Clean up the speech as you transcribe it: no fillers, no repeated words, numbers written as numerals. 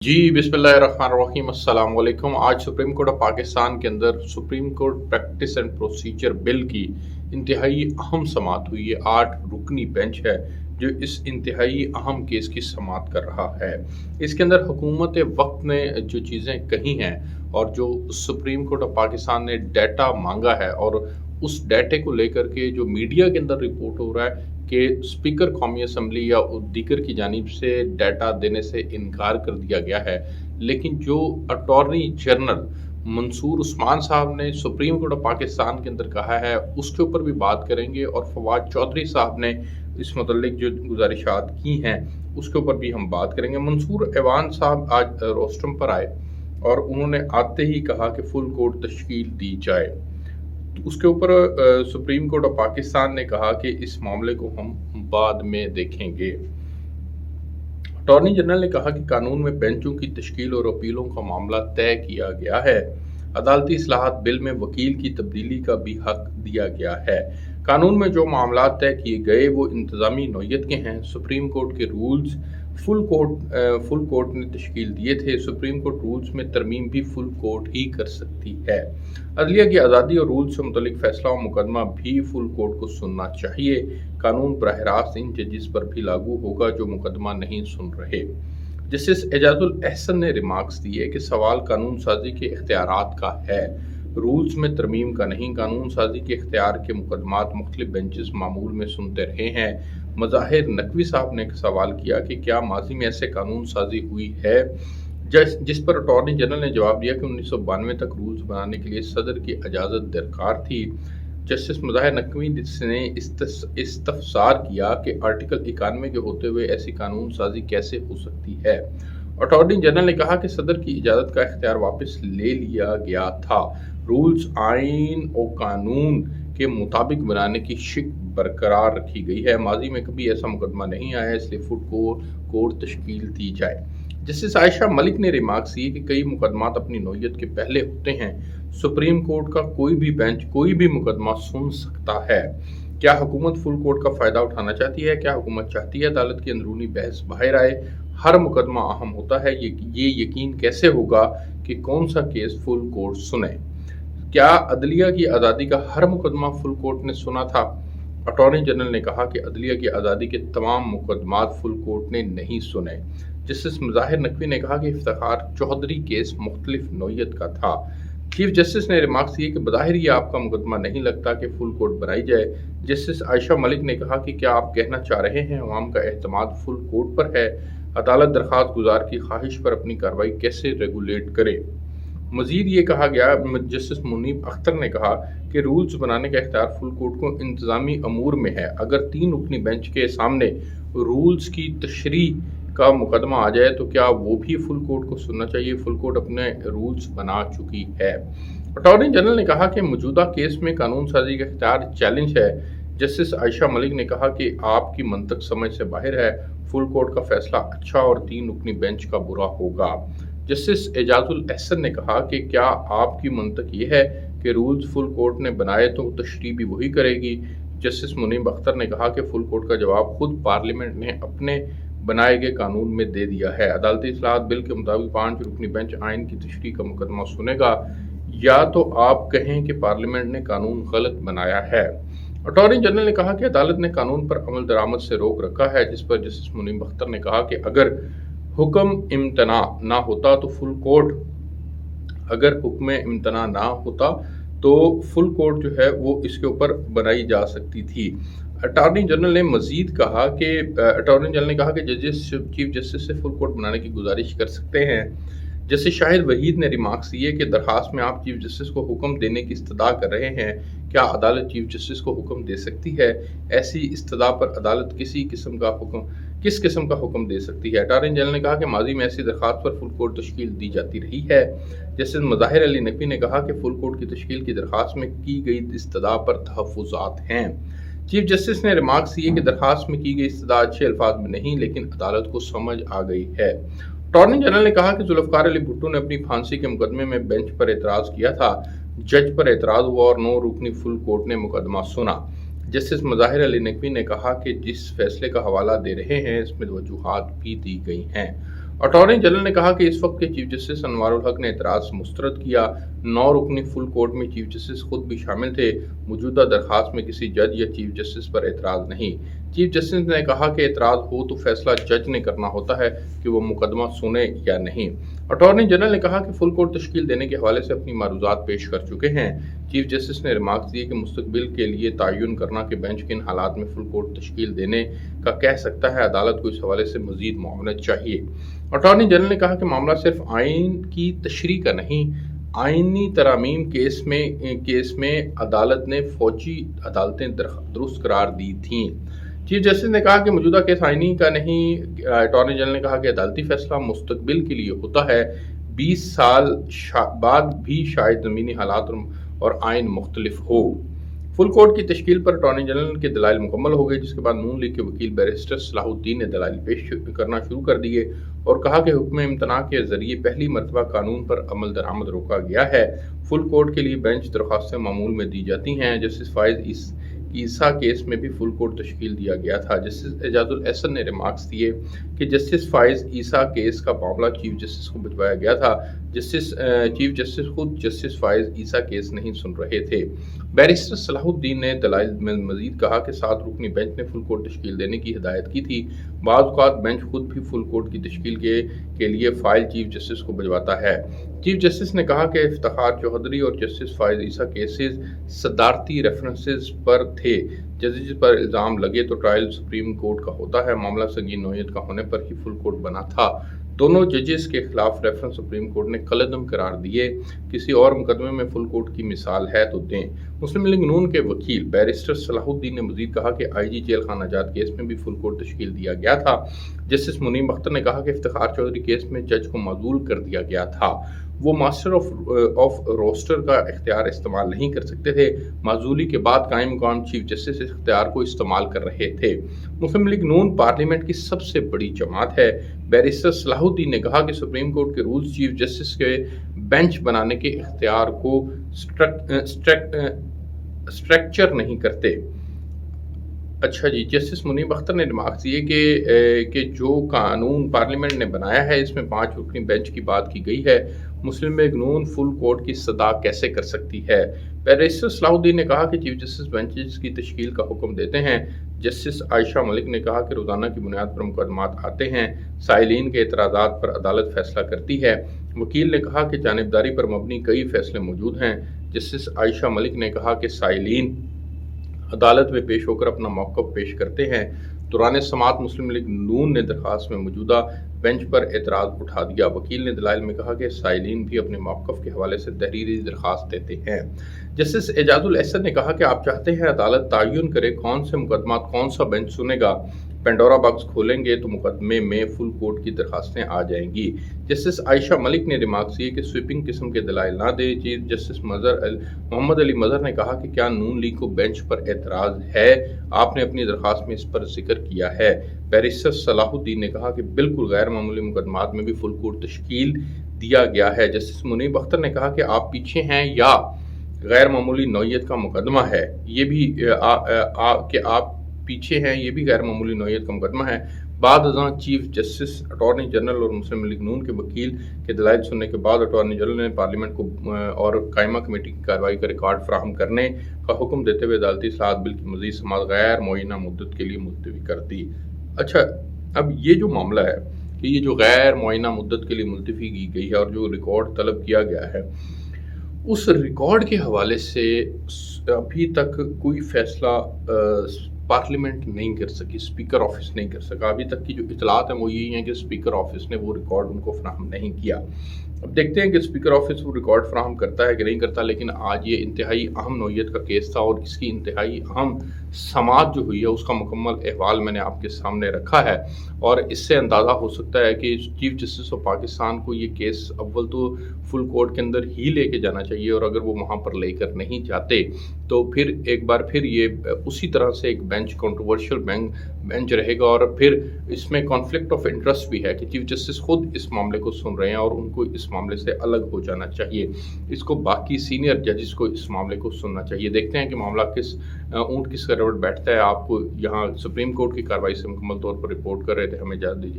जी, बिस्मिल्लाहिर्रहमानिर्रहीम, अस्सलाम वालेकुम। आज सुप्रीम कोर्ट ऑफ पाकिस्तान के अंदर supreme court practice and procedure bill की इंतहाई अहम समाअत हुई है। 8 रुकनी बेंच है जो इस इंतहाई अहम केस की समाअत कर रहा है। इसके अंदर हुकूमत वक्त ने जो चीज़ें कही हैं और जो सुप्रीम कोर्ट ऑफ पाकिस्तान ने डाटा मांगा है और उस डाटे को लेकर के जो मीडिया के अंदर रिपोर्ट हो रहा है कि स्पीकर कौमी असम्बली या दीगर की जानिब से डाटा देने से इनकार कर दिया गया है, लेकिन जो अटॉर्नी जनरल मंसूर उस्मान साहब ने सुप्रीम कोर्ट ऑफ पाकिस्तान के अंदर कहा है उसके ऊपर भी बात करेंगे और फवाद चौधरी साहब ने इस मुतल्लिक जो गुजारिशात की हैं उसके ऊपर भी हम बात करेंगे। मंसूर ऐवान साहब आज रोस्टम पर आए और उन्होंने आते ही कहा कि फुल कोर्ट तश्कील दी जाए। उसके ऊपर सुप्रीम कोर्ट ऑफ पाकिस्तान ने कहा कि इस मामले को हम बाद में देखेंगे। अटॉर्नी जनरल ने कहा कि कानून में बेंचों की तश्कील और अपीलों का मामला तय किया गया है। अदालती इस्लाहात बिल में वकील की तब्दीली का भी हक दिया गया है। कानून में जो मामला तय किए गए वो इंतजामी नौयत के हैं। सुप्रीम कोर्ट के रूल्स फुल कोर्ट ने तश्कील दिए थे। सुप्रीम कोर्ट रूल्स में तरमीम भी फुल कोर्ट ही कर सकती है। अदलिया की आज़ादी और रूल्स से मुतल्लिक फैसला और मुकदमा भी फुल कोर्ट को सुनना चाहिए। कानून बराह रास्त इन जजिस पर भी लागू होगा जो मुकदमा नहीं सुन रहे। जस्टिस एजाजुल एहसन ने रिमार्क्स दिए कि सवाल कानून साजी के इख्तियारात का है, रूल्स में तरमीम का नहीं। कानून साजी के इख्तियार के मुकदमात मुख्तलिफ बेंचेस मामूल में सुनते रहे हैं। मज़ाहिर नकवी साहब ने सवाल किया कि क्या माजी में ऐसे कानून साजी हुई है, जिस पर अटॉर्नी जनरल ने जवाब दिया कि 1992 तक रूल्स बनाने के लिए सदर की इजाज़त दरकार थी। जस्टिस मज़ाहिर नकवी ने इस्तफसार किया कि आर्टिकल 91 के होते हुए ऐसी कानून साजी कैसे हो सकती है। अटॉर्नी जनरल ने कहा कि सदर की इजाज़त का इख्तियार वापस ले लिया गया था। रूल्स आइन और कानून के मुताबिक बनाने की शिक बरकरार रखी गई है। माजी में कभी ऐसा मुकदमा नहीं आया, इसलिए फुल कोर्ट तश्कील दी जाए। जस्टिस आयशा मलिक ने रिमार्क्स किए कि कई मुकदमात अपनी नौयत के पहले होते हैं। सुप्रीम कोर्ट का कोई भी बेंच कोई भी मुकदमा सुन सकता है। क्या हुकूमत फुल कोर्ट का फ़ायदा उठाना चाहती है? क्या हुकूमत चाहती है अदालत की अंदरूनी बहस बाहर आए? हर मुकदमा अहम होता है। ये यकीन कैसे होगा कि कौन सा केस फुल कोर्ट सुने? क्या अदलिया की आज़ादी का हर मुकदमा फुल कोर्ट ने सुना था? अटॉर्नी जनरल ने कहा कि अदलिया की आज़ादी के तमाम मुकदमात फुल कोर्ट ने नहीं सुने। जस्टिस मज़ाहिर नकवी ने कहा कि इफ्तिखार चौधरी केस मुख्तलिफ नौयत का था। चीफ जस्टिस ने रिमार्क्स किए कि बज़ाहिर ये आपका मुकदमा नहीं लगता कि फुल कोर्ट बनाई जाए। जस्टिस आयशा मलिक ने कहा कि क्या आप कहना चाह रहे हैं अवाम का एतमाद फुल कोर्ट पर है? अदालत दरख्वास्त गुजार की ख्वाहिश पर अपनी कार्रवाई कैसे रेगुलेट करे? मजीद ये कहा गया, जस्टिस मुनीब अख्तर ने कहा कि रूल्स बनाने का इख्तियार फुल कोर्ट को इंतजामी अमूर में है। अगर 3 रुकनी बेंच के सामने रूल्स की तशरीह का मुकदमा आ जाए तो क्या वो भी फुल कोर्ट को सुनना चाहिए? फुल कोर्ट अपने रूल्स बना चुकी है। अटॉर्नी जनरल ने कहा कि मौजूदा केस में कानून साजी का इख्तियार चैलेंज है। जस्टिस आयशा मलिक ने कहा कि आपकी मंतक समझ से बाहर है। फुल कोर्ट का फैसला अच्छा और 3 रुकनी बेंच का बुरा होगा। जस्टिस एजाजुल एहसन ने कहा कि क्या आपकी मंतक ये है कि रूल्स फुल कोर्ट ने बनाए तो तशरीह भी वही करेगी? जस्टिस मुनीब अख्तर ने कहा कि फुल कोर्ट का जवाब खुद पार्लियामेंट ने अपने बनाए गए कानून में दे दिया है। अदालती इस्लाहात बिल के मुताबिक 5 रुकनी बेंच आइन की तशरीह का मुकदमा सुनेगा, या तो आप कहें कि पार्लियामेंट ने कानून गलत बनाया है। अटॉर्नी जनरल ने कहा कि अदालत ने कानून पर अमल दरामद से रोक रखा है, जिस पर जस्टिस मुनीब अख्तर ने कहा कि अगर हुक्म इम्तना ना होता तो फुल कोर्ट जो है वो इसके ऊपर बनाई जा सकती थी। अटॉर्नी जनरल ने मजीद कहा कि चीफ जस्टिस से फुल कोर्ट बनाने की गुजारिश कर सकते हैं। जस्टिस शाहिद वहीद ने रिमार्क्स दिए कि दरखास्त में आप चीफ जस्टिस को हुक्म देने की इस्तदा कर रहे हैं। क्या अदालत चीफ जस्टिस को हुक्म दे सकती है? ऐसी इस्तदा पर अदालत किस किस्म का हुक्म दे सकती है? अटॉर्नी जनरल ने कहा कि माजी में ऐसी दरखास्त पर फुल कोर्ट तश्कील दी जाती रही है। जस्टिस मज़ाहिर अली नकवी ने कहा कि फुल कोर्ट की तश्कील की दरखास्त में की गई इस्तदा पर तहफ़्फ़ुज़ात हैं। चीफ जस्टिस ने रिमार्क्स किए कि दरखास्त में की गई इस्तदा अच्छे अल्फाज में नहीं, लेकिन अदालत को समझ आ गई है। अटॉर्नी जनरल ने कहा कि जुल्फ़िकार अली भुट्टो ने अपनी फांसी के मुकदमे में बेंच पर एतराज़ किया था। जज पर एतराज़ हुआ और 9 रुकनी फुल कोर्ट ने मुकदमा सुना। जस्टिस मज़ाहिर अली नकवी ने कहा कि जिस फैसले का हवाला दे रहे हैं इसमें वजूहात भी दी गई हैं। अटॉर्नी जनरल ने कहा कि इस वक्त के चीफ जस्टिस अनवारुल हक ने एतराज़ मुस्तरद किया। 9 रुकनी फुल कोर्ट में चीफ जस्टिस खुद भी शामिल थे। मौजूदा दरखास्त में किसी जज या चीफ जस्टिस पर एतराज़ नहीं। चीफ जस्टिस ने कहा कि एतराज़ हो तो फैसला जज ने करना होता है कि वो मुकदमा सुने या नहीं। अटॉर्नी जनरल ने कहा कि फुल कोर्ट तश्कील देने के हवाले से अपनी मारूजात पेश कर चुके हैं। चीफ जस्टिस ने रिमार्क्स दिए कि मुस्तकबिल के लिए तयन करना कि बेंच किन हालात में फुल कोर्ट तश्कील देने का कह सकता है, अदालत को इस हवाले से मजीद मुआवनत चाहिए। अटॉर्नी जनरल ने कहा कि मामला सिर्फ आइन की तशरीह का नहीं, आइनी तरामीम केस में अदालत ने फौजी अदालतें दुरुस्त करार दी थीं। चीफ जस्टिस ने कहा कि मौजूदा केस आइनी का नहीं। अटॉर्नी जनरल ने कहा कि अदालती फैसला मुस्तकबिल के लिए होता है। 20 साल बाद भी शायद ज़मीनी हालात और आइन मुख्तलिफ हो। फुल कोर्ट की तश्कील पर अटॉर्नी जनरल के दलाइल मुकम्मल हो गए, जिसके बाद नून लीग के वकील बैरिस्टर सलाहुद्दीन ने दलाइल पेश करना शुरू कर दिए और कहा कि हुक्म इम्तना के जरिए पहली मरतबा कानून पर अमल दरामद रोका गया है। फुल कोर्ट के लिए बेंच दरख्वास्तें मामूल में दी जाती हैं। जस्टिस फाइज ईसा केस में भी फुल कोर्ट तश्कील दिया गया था। जस्टिस एजाजुल एहसन ने रिमार्क्स दिए कि जस्टिस फाइज ईसा केस का मामला चीफ जस्टिस को भिजवाया गया था। चीफ जस्टिस खुद जस्टिस फाइज ईसा केस नहीं सुन रहे थे। बैरिस्टर सलाहुद्दीन ने दलाइल में मजीद कहा कि 7 रुकनी बेंच ने फुल कोर्ट तश्कील देने की हिदायत की थी। बाज़ औक़ात बेंच खुद भी फुल कोर्ट की तश्कील के लिए फाइल चीफ जस्टिस को भिजवाता है। चीफ जस्टिस ने कहा कि इफ्तिखार चौधरी और जस्टिस फाइज ईसा केसेस सदारती रेफरेंसेस पर थे। जजेस पर इल्ज़ाम लगे तो ट्रायल सुप्रीम कोर्ट का होता है। मामला संगीन नौयत का होने पर ही फुल कोर्ट बना था। दोनों जजेस के खिलाफ रेफरेंस सुप्रीम कोर्ट ने कलअदम करार दिए। किसी और मुकदमे में फुल कोर्ट की मिसाल है तो दें। मुस्लिम लीग नून के वकील बैरिस्टर सलाहुद्दीन ने मजीद कहा कि IG जेल खाना आजाद केस में भी फुल कोर्ट तश्कील दिया गया था। जस्टिस मुनीम अख्तर ने कहा कि इफ्तिखार चौधरी केस में जज को माजूल कर दिया गया था। वो मास्टर ऑफ रोस्टर का इख्तियार इस्तेमाल नहीं कर सकते थे। माजूली के बाद कायम मुकाम चीफ जस्टिस इस इख्तियार को इस्तेमाल कर रहे थे। मुस्लिम लीग नून पार्लियामेंट की सबसे बड़ी जमात है। बैरिस्टर सलाहुद्दीन ने कहा कि सुप्रीम कोर्ट के रूल्स चीफ जस्टिस के बेंच बनाने के इख्तियार को स्ट्रक्चर नहीं करते। अच्छा जी, जस्टिस मुनीब अख्तर ने रिमार्क्स दिए कि जो कानून पार्लियामेंट ने बनाया है इसमें 5 रुकनी बेंच की बात की गई है। मुस्लिम लीग नून फुल कोर्ट की सदा कैसे कर सकती है। बैरिस्टर सलाहुद्दीन ने कहा कि चीफ जस्टिस बेंचेस की तश्कील का हुक्म देते हैं। जस्टिस आयशा मलिक ने कहा कि रोज़ाना की बुनियाद पर मुकदमात आते हैं। साइलिन के एतराज़ात पर अदालत फैसला करती है। वकील ने कहा कि जानिबदारी पर मबनी कई फैसले मौजूद हैं। जस्टिस आयशा मलिक ने कहा कि साइलिन अदालत में पेश होकर अपना मौक़िफ़ पेश करते हैं। दौरान समात मुस्लिम लीग नून ने दरख्वास्त में मौजूदा बेंच पर एतराज़ उठा दिया। वकील ने दलाइल में कहा कि साइलिन भी अपने मौक़िफ़ के हवाले से तहरीरी दरख्वास्त देते हैं। जस्टिस एजाजुल एहसन ने कहा कि आप चाहते हैं अदालत तयन करे कौन से मुकदमात कौन सा बेंच सुनेगा। पेंडोरा बॉक्स खोलेंगे तो मुकदमे में फुल कोर्ट की दरखास्तें आ जाएंगी। जस्टिस आयशा मलिक ने रिमार्क्स किए कि स्वीपिंग किस्म के दलाइल ना दे। चीफ जस्टिस मोहम्मद अली मजहर ने कहा कि क्या नून लीग को बेंच पर एतराज़ है, आपने अपनी दरखास्त में इस पर जिक्र किया है। बैरिस्टर सलाहुद्दीन ने कहा कि बिल्कुल गैर मामूली मुकदमात में भी फुल कोर्ट तश्कील दिया गया है। जस्टिस मुनीब अख्तर ने कहा कि आप पीछे हैं या गैर मामूली नौयत का मुकदमा है, ये भी कि आप पीछे हैं, ये भी गैर मामूली नौयत का मुकदमा है। बाद अज़ां चीफ जस्टिस अटॉर्नी जनरल और मुस्लिम लीग नून के वकील के दलाइल सुनने के बाद अटॉर्नी जनरल ने पार्लियामेंट को और कायमा कमेटी की कार्रवाई का रिकॉर्ड फराहम करने का हुक्म देते हुए अदालती इस्लाहत बिल की मज़ीद समाअत गैर मुअय्यना मुद्दत के लिए मुलतवी कर दी। अच्छा, अब ये जो मामला है कि ये जो गैर मुअय्यना मुद्दत के लिए मुलतवी की गई है और जो रिकॉर्ड तलब किया गया है, उस रिकॉर्ड के हवाले से अभी तक कोई फैसला पार्लियामेंट नहीं कर सकी, स्पीकर ऑफिस नहीं कर सका। अभी तक की जो इतलात हैं वो यही हैं कि स्पीकर ऑफिस ने वो रिकॉर्ड उनको फराहम नहीं किया। अब देखते हैं कि स्पीकर ऑफिस वो रिकॉर्ड फराहम करता है कि नहीं करता। लेकिन आज ये इंतहाई अहम नौयत का केस था और इसकी इंतहाई अहम समाअत जो हुई है उसका मुकम्मल अहवाल मैंने आपके सामने रखा है। और इससे अंदाज़ा हो सकता है कि चीफ जस्टिस ऑफ पाकिस्तान को ये केस अव्वल तो फुल कोर्ट के अंदर ही लेके जाना चाहिए, और अगर वो वहाँ पर लेकर नहीं जाते तो फिर एक बार फिर ये उसी तरह से एक बेंच कंट्रोवर्शियल बेंच रहेगा। और फिर इसमें कॉन्फ्लिक्ट ऑफ इंटरेस्ट भी है कि चीफ जस्टिस खुद इस मामले को सुन रहे हैं और उनको इस मामले से अलग हो जाना चाहिए। इसको बाकी सीनियर जजेस को इस मामले को सुनना चाहिए। देखते हैं कि मामला किस ऊँट किस करवट बैठता है। आपको यहाँ सुप्रीम कोर्ट की कार्रवाई से मुकम्मल तौर पर रिपोर्ट कर रहे थे, हमें इजाज़त दीजिए।